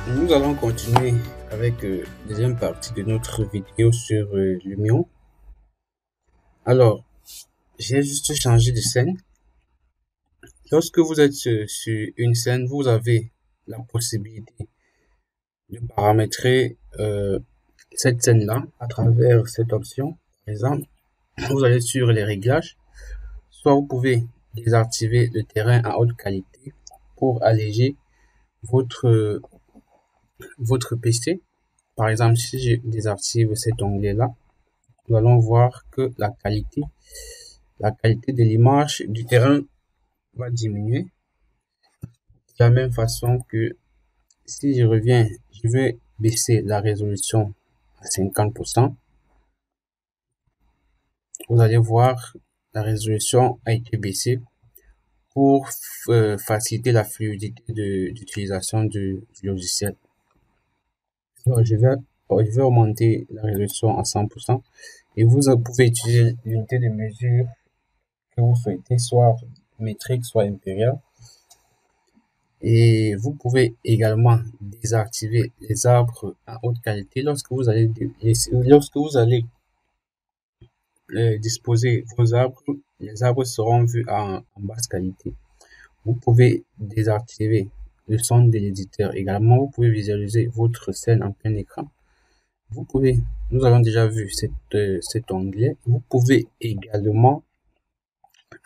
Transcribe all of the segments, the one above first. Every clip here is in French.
Nous allons continuer avec la deuxième partie de notre vidéo sur Lumion. Alors, j'ai juste changé de scène. Lorsque vous êtes sur une scène, vous avez la possibilité de paramétrer cette scène-là à travers cette option. Par exemple, vous allez sur les réglages. Soit vous pouvez désactiver le terrain à haute qualité pour alléger votre PC. Par exemple, si je désactive cet onglet-là, nous allons voir que la qualité de l'image du terrain va diminuer. De la même façon que si je reviens, je vais baisser la résolution à 50%. Vous allez voir, la résolution a été baissée pour faciliter la fluidité d'utilisation du logiciel. Alors, je vais augmenter la résolution à 100% et vous pouvez utiliser l'unité de mesure que vous souhaitez, soit métrique, soit impériale. Et vous pouvez également désactiver les arbres à haute qualité lorsque vous allez disposer vos arbres. Les arbres seront vus en basse qualité. Vous pouvez désactiver le son de l'éditeur. Également, vous pouvez visualiser votre scène en plein écran. Nous avons déjà vu cet onglet. Vous pouvez également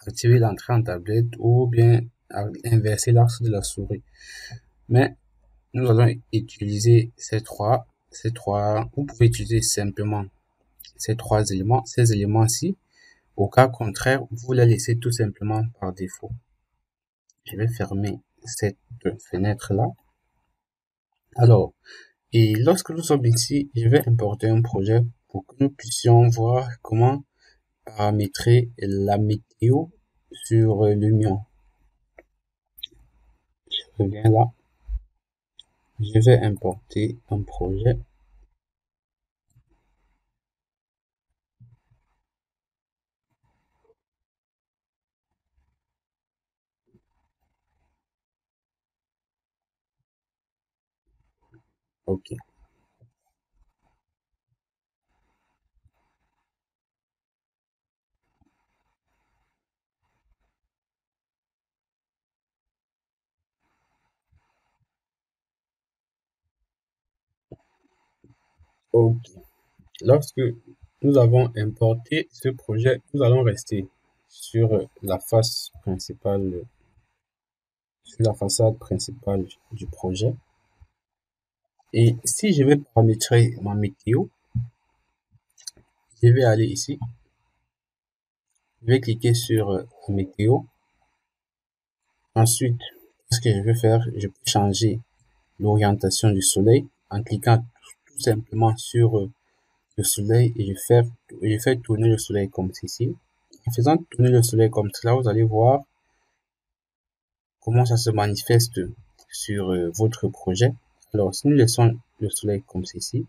activer l'entrée en tablette ou bien inverser l'axe de la souris. Mais nous allons utiliser vous pouvez utiliser simplement ces éléments-ci. Au cas contraire, vous les laissez tout simplement par défaut. Je vais fermer cette fenêtre-là. Alors, et lorsque nous sommes ici, je vais importer un projet pour que nous puissions voir comment paramétrer la météo sur Lumion. Je reviens là. Je vais importer un projet. OK. OK. Lorsque nous avons importé ce projet, nous allons rester sur la façade principale du projet. Et si je vais paramétrer ma météo, je vais aller ici. Je vais cliquer sur la météo. Ensuite, ce que je vais faire, je peux changer l'orientation du soleil en cliquant tout simplement sur le soleil et je fais tourner le soleil comme ceci. En faisant tourner le soleil comme cela, vous allez voir comment ça se manifeste sur votre projet. Alors, si nous laissons le soleil comme ceci,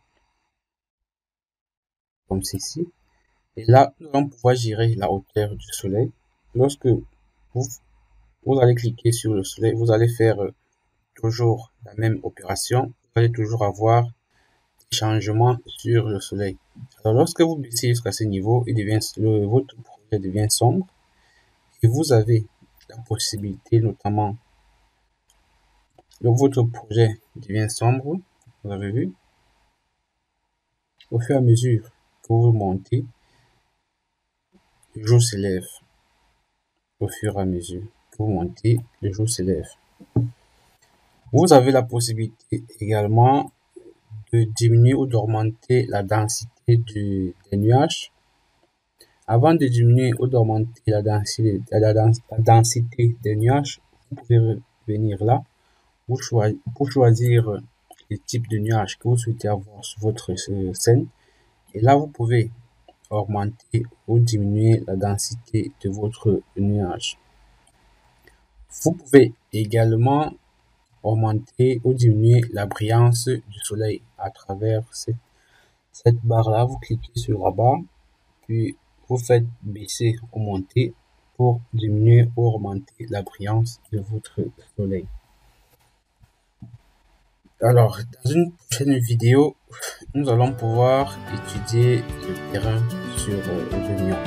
et là, nous allons pouvoir gérer la hauteur du soleil. Lorsque vous allez cliquer sur le soleil, vous allez faire toujours la même opération. Vous allez toujours avoir des changements sur le soleil. Alors, lorsque vous baissez jusqu'à ce niveau, votre projet devient sombre. Et vous avez la possibilité, notamment, donc votre projet devient sombre, vous avez vu, au fur et à mesure que vous montez, le jour se lève. Au fur et à mesure que vous montez, le jour se lève. Vous avez la possibilité également de diminuer ou d'augmenter la densité des nuages. Avant de diminuer ou d'augmenter la densité des nuages, vous pouvez venir là pour choisir le type de nuage que vous souhaitez avoir sur votre scène. Et là, vous pouvez augmenter ou diminuer la densité de votre nuage. Vous pouvez également augmenter ou diminuer la brillance du soleil à travers cette barre-là. Vous cliquez sur la barre, puis vous faites baisser ou monter pour diminuer ou augmenter la brillance de votre soleil. Alors, dans une prochaine vidéo, nous allons pouvoir étudier le terrain sur l'oignon.